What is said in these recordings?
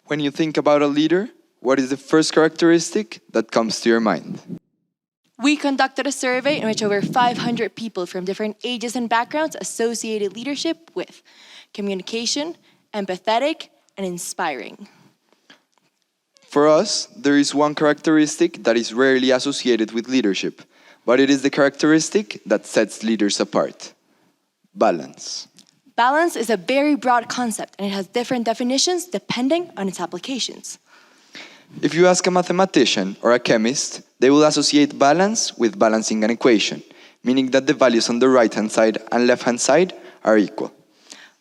When you think about a leader, what is the first characteristic that comes to your mind? We conducted a survey in which over 500 people from different ages and backgrounds associated leadership with communication, empathetic, and inspiring. For us, there is one characteristic that is rarely associated with leadership, but it is the characteristic that sets leaders apart: balance. Balance is a very broad concept, and it has different definitions depending on its applications. If you ask a mathematician or a chemist, they will associate balance with balancing an equation, meaning that the values on the right-hand side and left-hand side are equal.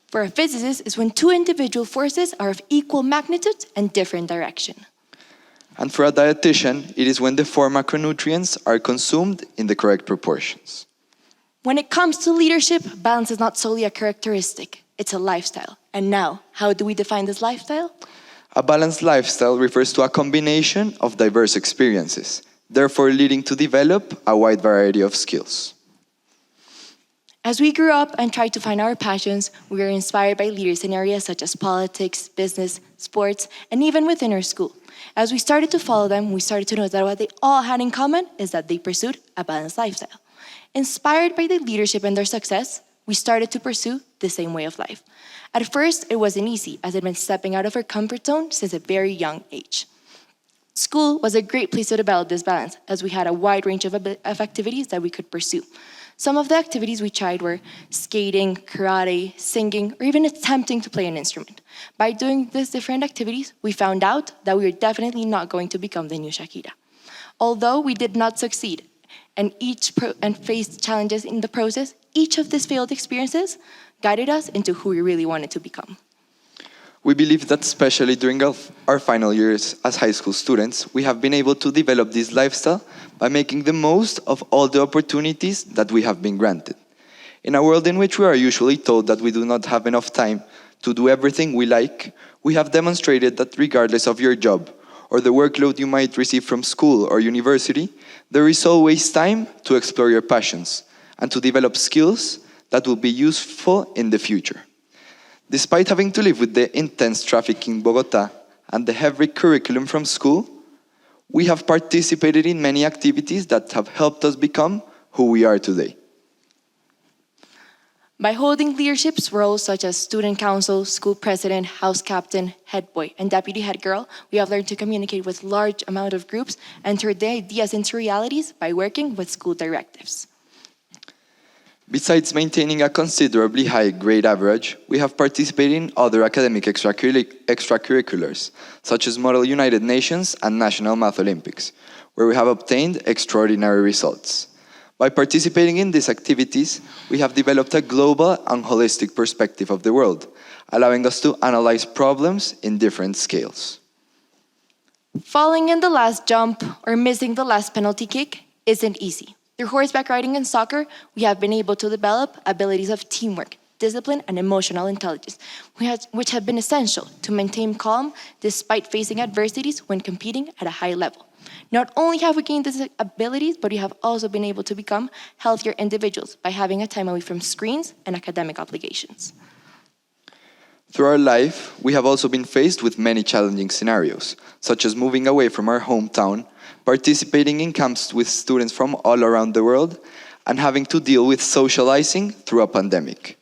For a physicist, it's when two individual forces are of equal magnitude and different direction. And for a dietitian, it is when the four macronutrients are consumed in the correct proportions. When it comes to leadership, balance is not solely a characteristic, it's a lifestyle. And now, how do we define this lifestyle? A balanced lifestyle refers to a combination of diverse experiences, therefore leading to develop a wide variety of skills. As we grew up and tried to find our passions, we were inspired by leaders in areas such as politics, business, sports, and even within our school. As we started to follow them, we started to notice that what they all had in common is that they pursued a balanced lifestyle. Inspired by their leadership and their success, we started to pursue the same way of life. At first, it wasn't easy, as it meant stepping out of our comfort zone since a very young age. School was a great place to develop this balance, as we had a wide range of activities that we could pursue. Some of the activities we tried were skating, karate, singing, or even attempting to play an instrument. By doing these different activities, we found out that we were definitely not going to become the new Shakira. Although we did not succeed and faced challenges in the process, each of these failed experiences guided us into who we really wanted to become. We believe that especially during our final years as high school students, we have been able to develop this lifestyle by making the most of all the opportunities that we have been granted. In a world in which we are usually told that we do not have enough time to do everything we like, we have demonstrated that regardless of your job or the workload you might receive from school or university, there is always time to explore your passions and to develop skills that will be useful in the future. Despite having to live with the intense traffic in Bogota and the heavy curriculum from school, we have participated in many activities that have helped us become who we are today. By holding leadership roles such as student council, school president, house captain, head boy, and deputy head girl, we have learned to communicate with large amount of groups and turn their ideas into realities by working with school directives. Besides maintaining a considerably high grade average, we have participated in other academic extracurriculars, such as Model United Nations and National Math Olympics, where we have obtained extraordinary results. By participating in these activities, we have developed a global and holistic perspective of the world, allowing us to analyze problems in different scales. Falling in the last jump or missing the last penalty kick isn't easy. Through horseback riding and soccer, we have been able to develop abilities of teamwork, discipline, and emotional intelligence, which have been essential to maintain calm despite facing adversities when competing at a high level. Not only have we gained these abilities, but we have also been able to become healthier individuals by having a time away from screens and academic obligations. Through our life, we have also been faced with many challenging scenarios, such as moving away from our hometown, participating in camps with students from all around the world, and having to deal with socializing through a pandemic.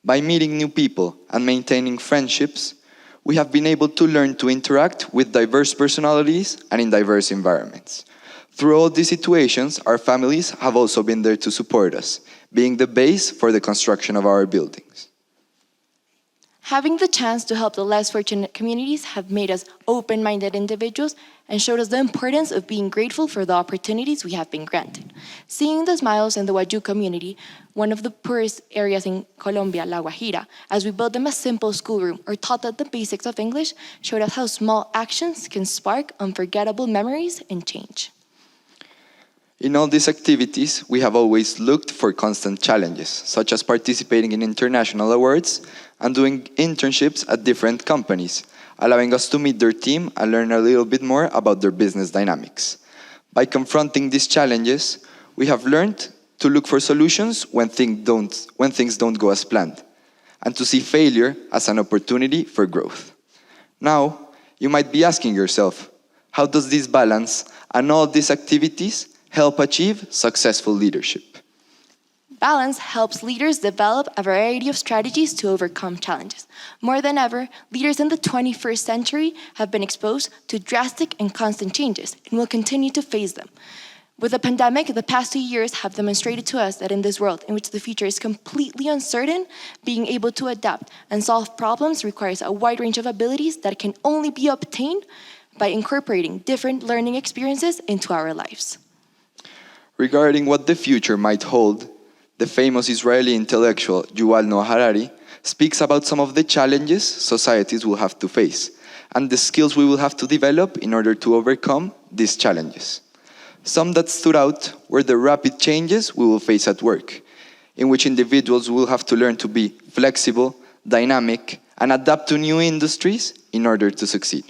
By meeting new people and maintaining friendships, we have been able to learn to interact with diverse personalities and in diverse environments. Through all these situations, our families have also been there to support us, being the base for the construction of our buildings. Having the chance to help the less fortunate communities have made us open-minded individuals and showed us the importance of being grateful for the opportunities we have been granted. Seeing the smiles in the Waju community, one of the poorest areas in Colombia, La Guajira, as we built them a simple schoolroom or taught them the basics of English, showed us how small actions can spark unforgettable memories and change. In all these activities, we have always looked for constant challenges, such as participating in international awards and doing internships at different companies, allowing us to meet their team and learn a little bit more about their business dynamics. By confronting these challenges, we have learned to look for solutions when things don't go as planned, and to see failure as an opportunity for growth. Now, You might be asking yourself, how does this balance and all these activities help achieve successful leadership? Balance helps leaders develop a variety of strategies to overcome challenges. More than ever, leaders in the 21st century have been exposed to drastic and constant changes and will continue to face them. With the pandemic, the past 2 years have demonstrated to us that in this world in which the future is completely uncertain, being able to adapt and solve problems requires a wide range of abilities that can only be obtained by incorporating different learning experiences into our lives. Regarding what the future might hold, the famous Israeli intellectual Yuval Noah Harari speaks about some of the challenges societies will have to face and the skills we will have to develop in order to overcome these challenges. Some that stood out were the rapid changes we will face at work, in which individuals will have to learn to be flexible, dynamic, and adapt to new industries in order to succeed.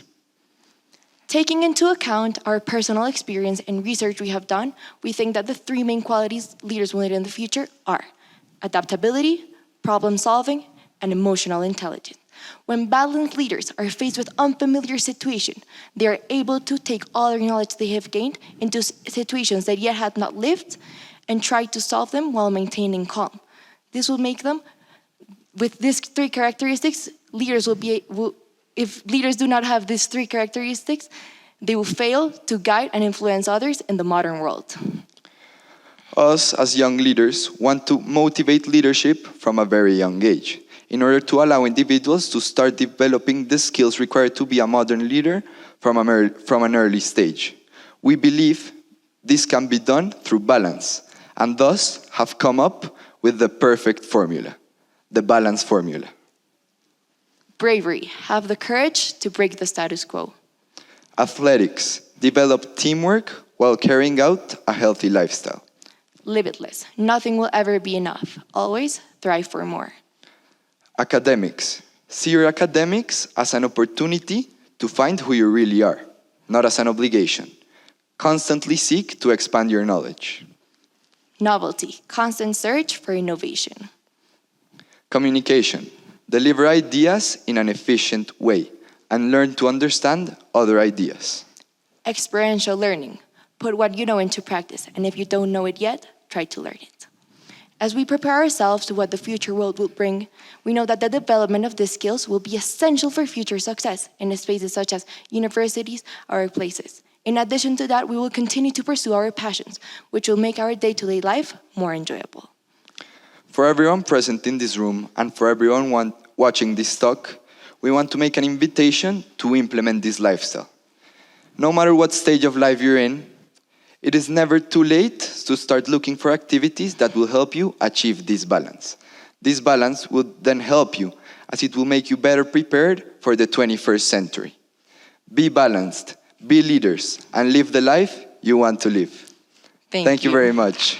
Taking into account our personal experience and research we have done, we think that the 3 main qualities leaders will need in the future are adaptability, problem solving, and emotional intelligence. When balanced leaders are faced with unfamiliar situations, they are able to take all their knowledge they have gained into situations that yet had not lived and try to solve them while maintaining calm. This will make them, with these 3 characteristics, if leaders do not have these 3 characteristics, they will fail to guide and influence others in the modern world. Us, as young leaders, want to motivate leadership from a very young age in order to allow individuals to start developing the skills required to be a modern leader from an early stage. We believe this can be done through balance, and thus have come up with the perfect formula, the balance formula. Bravery, have the courage to break the status quo. Athletics, develop teamwork while carrying out a healthy lifestyle. Limitless, nothing will ever be enough. Always thrive for more. Academics, see your academics as an opportunity to find who you really are, not as an obligation. Constantly seek to expand your knowledge. Novelty, constant search for innovation. Communication, deliver ideas in an efficient way and learn to understand other ideas. Experiential learning, put what you know into practice, and if you don't know it yet, try to learn it. As we prepare ourselves to what the future world will bring, we know that the development of these skills will be essential for future success in spaces such as universities or workplaces. In addition to that, we will continue to pursue our passions, which will make our day-to-day life more enjoyable. For everyone present in this room and for everyone watching this talk, we want to make an invitation to implement this lifestyle. No matter what stage of life you're in, it is never too late to start looking for activities that will help you achieve this balance. This balance will then help you, as it will make you better prepared for the 21st century. Be balanced, be leaders, and live the life you want to live. Thank you very much.